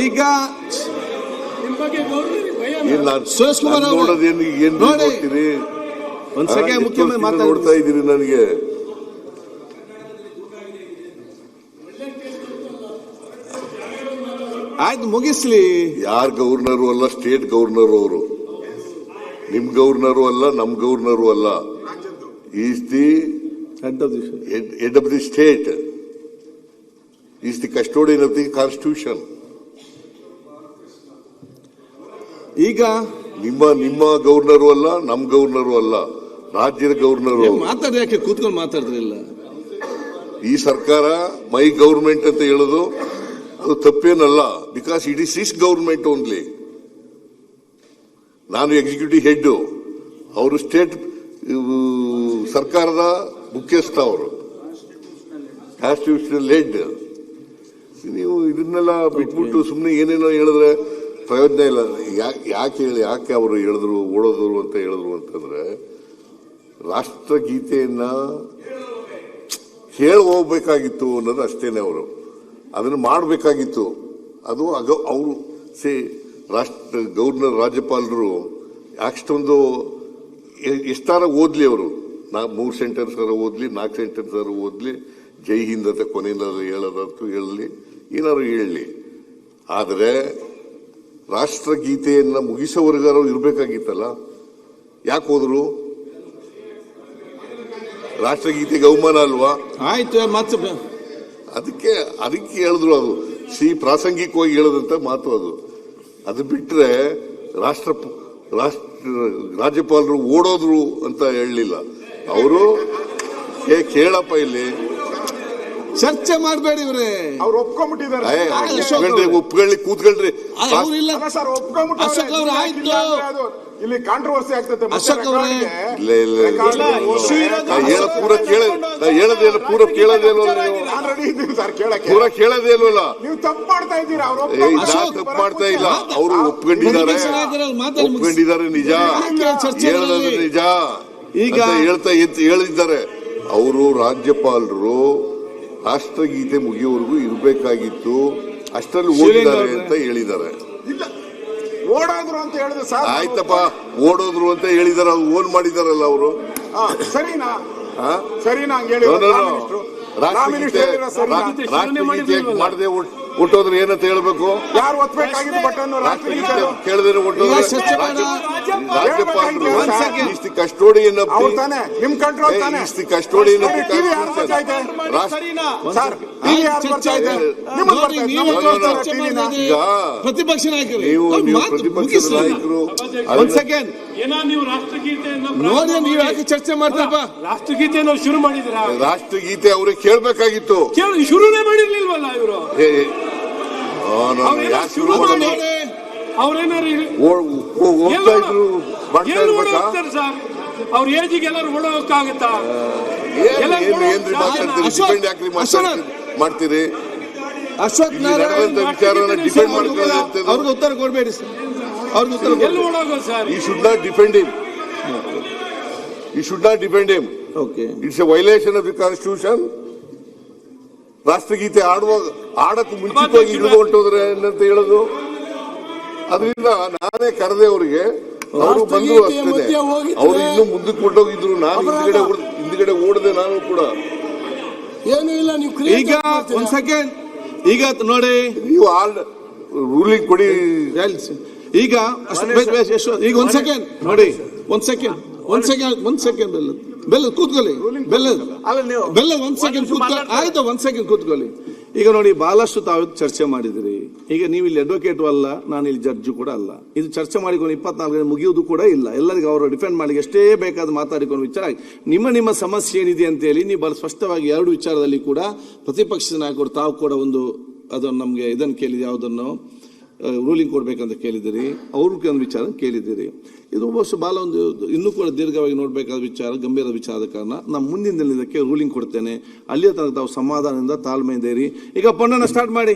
ಈಗ ಸುರೇಶ್ ಕುಮಾರ್ ನೋಡ್ತೀರಿ ಒಂದ್ಸಲ ಮುಖ್ಯಮಂತ್ರಿ ನೋಡ್ತಾ ಇದ್ದೀರಿ. ನನಗೆ ಆಯ್ತು ಮುಗಿಸ್ಲಿ. ಯಾರ್ ಗವರ್ನರು ಅಲ್ಲ, ಸ್ಟೇಟ್ ಗವರ್ನರ್ ಅವರು. ನಿಮ್ ಗವರ್ನರು ಅಲ್ಲ, ನಮ್ ಗವರ್ನರು ಅಲ್ಲ. Is the head of the state, is the custodian of the constitution. ಈಗ ನಿಮ್ಮ ಗವರ್ನರು ಅಲ್ಲ, ನಮ್ ಗವರ್ನರು ಅಲ್ಲ, ರಾಜ್ಯದ ಗವರ್ನರು. ಮಾತಾಡಿ, ಯಾಕೆ ಕೂತ್ಕೊಂಡು ಮಾತಾಡಿದ್ರಿಲ್ಲ? ಈ ಸರ್ಕಾರ ಮೈ ಗವರ್ಮೆಂಟ್ ಅಂತ ಹೇಳೋದು ಅದು ತಪ್ಪೇನಲ್ಲ. Because it is his government only. ನಾನು ಎಕ್ಸಿಕ್ಯೂಟಿವ್ ಹೆಡ್, ಅವರು ಸ್ಟೇಟ್ ಸರ್ಕಾರದ ಮುಖ್ಯಸ್ಥ, ಅವರು ಕಾನ್ಸ್ಟಿಟ್ಯೂಷನಲ್ ಹೆಡ್. ನೀವು ಇದನ್ನೆಲ್ಲ ಬಿಟ್ಬಿಟ್ಟು ಸುಮ್ಮನೆ ಏನೇನೋ ಹೇಳಿದ್ರೆ ಪ್ರಯೋಜನ ಇಲ್ಲ. ಯಾಕೆ ಅವರು ಹೇಳಿದ್ರು, ಓಡೋದ್ರು ಅಂತ ಹೇಳಿದ್ರು ಅಂತಂದ್ರೆ, ರಾಷ್ಟ್ರಗೀತೆಯನ್ನ ಹೇಳಿ ಹೋಗ್ಬೇಕಾಗಿತ್ತು ಅನ್ನೋದು ಅಷ್ಟೇನೆ. ಅವರು ಅದನ್ನು ಮಾಡಬೇಕಾಗಿತ್ತು. ಅದು ಅವರು ಗವರ್ನರ್, ರಾಜ್ಯಪಾಲರು ಅಷ್ಟೊಂದು ಎಷ್ಟಾರ ಓದ್ಲಿ, ಅವರು 3 ಸೆಂಟೆನ್ಸ್ ಓದ್ಲಿ, 4 ಸೆಂಟೆನ್ಸ್ ಓದ್ಲಿ, ಜೈ ಹಿಂದ್ ಅಂತ ಕೊನೆಯಲ್ಲಿ ಹೇಳೋದಂತೂ ಹೇಳಲಿ, ಏನಾದ್ರು ಹೇಳಲಿ. ಆದರೆ ರಾಷ್ಟ್ರಗೀತೆಯನ್ನ ಮುಗಿಸೋವರೆಗಾರು ಇರಬೇಕಾಗಿತ್ತಲ್ಲ. ಯಾಕೆ ಹೋದ್ರು? ರಾಷ್ಟ್ರಗೀತೆಗೆ ಅವಮಾನ ಅಲ್ವಾ? ಆಯ್ತು, ಅದಕ್ಕೆ ಹೇಳಿದ್ರು. ಅದು ಪ್ರಾಸಂಗಿಕವಾಗಿ ಹೇಳದಂತ ಮಾತು ಅದು. ಅದು ಬಿಟ್ರೆ ರಾಜ್ಯಪಾಲರು ಓಡೋದ್ರು ಅಂತ ಹೇಳಲಿಲ್ಲ ಅವರು. ಕೇಳಪ್ಪ, ಇಲ್ಲಿ ಚರ್ಚೆ ಮಾಡಬೇಡಿ ಇವ್ರೆ. ಅವ್ರು ಒಪ್ಕೊಂಡ್ಬಿಟ್ಟಿದ್ದಾರೆ. ಒಪ್ಕೊಳ್ಳಿ, ಕೂತ್ಕೊಳ್ರಿ. ಇಲ್ಲಿ ಕಾಂಟ್ರವರ್ಸಿ ಆಗ್ತದೆ. ಪೂರ ಕೇಳೋದೇ ಇಲ್ವಲ್ಲ. ನೀವು ತಪ್ಪು ಮಾಡ್ತಾ ಇದ್ದೀರಾ. ತಪ್ಪು ಮಾಡ್ತಾ ಇಲ್ಲ. ಅವರು ಒಪ್ಕೊಂಡಿದ್ದಾರೆ, ನಿಜ ಹೇಳೋದು ನಿಜ ಈಗ ಹೇಳಿದ್ದಾರೆ. ಅವರು ರಾಜ್ಯಪಾಲರು ರಾಷ್ಟ್ರಗೀತೆ ಮುಗಿಯುವವರೆಗೂ ಇರಬೇಕಾಗಿತ್ತು, ಅಷ್ಟರಲ್ಲಿ ಓದಿದ್ದಾರೆ ಅಂತ ಹೇಳಿದ್ದಾರೆ. ಓಡೋದ್ರು ಅಂತ ಹೇಳಿದ್ರೆ ಸರ್. ಆಯ್ತಪ್ಪ, ಓಡೋದ್ರು ಅಂತ ಹೇಳಿದಾರೆ. ಅದು ಓನ್ ಮಾಡಿದಾರಲ್ಲ ಅವರು. ಸರಿನಾ ಹಂಗೇಳಿ ಮಾಡದೆ ಹುಟ್ಟೋದ್ರೆ ಏನಂತ ಹೇಳ್ಬೇಕು? ಯಾರು ಒತ್ತಬೇಕಾಗಿದ್ದು ಬಟನ್ ಕೇಳಿದ್ರೆ ಹುಟ್ಟೋದ್ರೆ ರಾಜ್ಯಪಾಲರು ಕಸ್ಟೋಡಿಯನ್ ನಿಮ್ ಕಂಟ್ರೋಲ್ ತಾನೆ. ಕಸ್ಟೋಡಿಯನ್ ಪ್ರತಿಪಕ್ಷ ನಾಯಕರು, ನೀವು ಪ್ರತಿಪಕ್ಷದ ನಾಯಕರು ನೋಡಿ, ನೀವು ಯಾಕೆ ಚರ್ಚೆ ಮಾಡ್ತಪ್ಪ? ರಾಷ್ಟ್ರಗೀತೆಯನ್ನು ಶುರು ಮಾಡಿದ್ರ? ರಾಷ್ಟ್ರಗೀತೆ ಅವ್ರಿಗೆ ಕೇಳ್ಬೇಕಾಗಿತ್ತು, ಶುರುನೇ ಮಾಡಿರ್ಲಿಲ್ವಲ್ಲ ಇವರು. ಸರ್ ಅವ್ರ ಏಜಿಗೆ ಎಲ್ಲರೂ ಓಡೋಕ್ಕಾಗತ್ತಾ? ಮಾಡ್ತೀರಿ ಅಶ್ವಥ್ ನಾರಾಯಣ್ ವಿಚಾರನ ಡಿಪೆಂಡ್ ಮಾಡ್ಕೊಳ್ಳಿ. ಅವ್ರಿಗೆ ಉತ್ತರ ಕೊಡ್ಬೇಡಿ ಸರ್. ಅವ್ರಿಗೆ ಉತ್ತರ ಸರ್. ಈ should not depend him. Okay. It's a violation of the constitution. ರಾಷ್ಟ್ರಗೀತೆ ಆಡಕ್ಕೂ ಮುಂಚಿತವಾಗಿ ಇಳಿದು ಹೊಂಟೋದ್ರೆ ಅಂತ ಹೇಳೋದು. ಅದರಿಂದ ನಾನೇ ಕರೆದೆ ಅವರಿಗೆ, ಅವರು ಬಂದ್ರು ಅಷ್ಟೇ. ಅವರು ಇನ್ನೂ ಮುಂದಕ್ಕೆ ಹೊಂಟೋಗಿದ್ರು. ನಾನು ಹಿಂದ್ಗಡೆ ಓಡದೆ. ನಾನು ಕೂಡ ಏನೂ ಇಲ್ಲ. ಈಗ ಒಂದ್ ಸೆಕೆಂಡ್, ಈಗ ನೋಡಿ, ನೀವು ರೂಲಿಂಗ್ ಕೊಡಿ. ಈಗ ಈಗ ಒಂದ್ ಸೆಕೆಂಡ್ ನೋಡಿ, ಒಂದ್ ಸೆಕೆಂಡ್ ಬೆಲ್ಲ ಕೂತ್ಕೊಳ್ಳಿ. ಬೆಲ್ಲ ಒಂದ್ ಸೆಕೆಂಡ್ ಕೂತ್ಕೊಳ್ಳಿ. ಆಯ್ತು, ಒಂದ್ ಸೆಕೆಂಡ್ ಕೂತ್ಕೊಳ್ಳಿ. ಈಗ ನೋಡಿ, ಬಹಳಷ್ಟು ತಾವು ಚರ್ಚೆ ಮಾಡಿದಿರಿ. ಈಗ ನೀವು ಇಲ್ಲಿ ಅಡ್ವೊಕೇಟು ಅಲ್ಲ, ನಾನು ಇಲ್ಲಿ ಜಡ್ಜು ಕೂಡ ಅಲ್ಲ. ಇದು ಚರ್ಚೆ ಮಾಡಿಕೊಂಡು 24 ಗಂಟೆ ಮುಗಿಯುವುದು ಕೂಡ ಇಲ್ಲ. ಎಲ್ಲರಿಗೂ ಅವರು ಡಿಫೆಂಡ್ ಮಾಡಿ ಎಷ್ಟೇ ಬೇಕಾದ ಮಾತಾಡಿಕೊಂಡು ವಿಚಾರ ನಿಮ್ಮ ಸಮಸ್ಯೆ ಏನಿದೆ ಅಂತ ಹೇಳಿ ನೀವು ಬಹಳ ಸ್ಪಷ್ಟವಾಗಿ 2 ವಿಚಾರದಲ್ಲಿ ಕೂಡ ಪ್ರತಿಪಕ್ಷದ ನಾಯಕರು ತಾವು ಕೂಡ ಅದನ್ನು ನಮಗೆ ಇದನ್ನು ಕೇಳಿದೆ, ಯಾವುದನ್ನು ರೂಲಿಂಗ್ ಕೊಡ್ಬೇಕಂತ ಕೇಳಿದಿರಿ. ಅವರು ಒಂದು ವಿಚಾರ ಕೇಳಿದ್ದೀರಿ. ಇದು ಬಹಳ ಇನ್ನೂ ಕೂಡ ದೀರ್ಘವಾಗಿ ನೋಡಬೇಕಾದ ವಿಚಾರ, ಗಂಭೀರ ವಿಚಾರದ ಕಾರಣ ನಾನು ಮುಂದಿನ ದಿನಕ್ಕೆ ರೂಲಿಂಗ್ ಕೊಡ್ತೇನೆ. ಅಲ್ಲಿಯ ತನಕ ತಾವು ಸಮಾಧಾನದಿಂದ ತಾಳ್ಮೆಯಿಂದ ಇರಿ. ಈಗ ಪೊನ್ನಣ್ಣ ಸ್ಟಾರ್ಟ್ ಮಾಡಿ.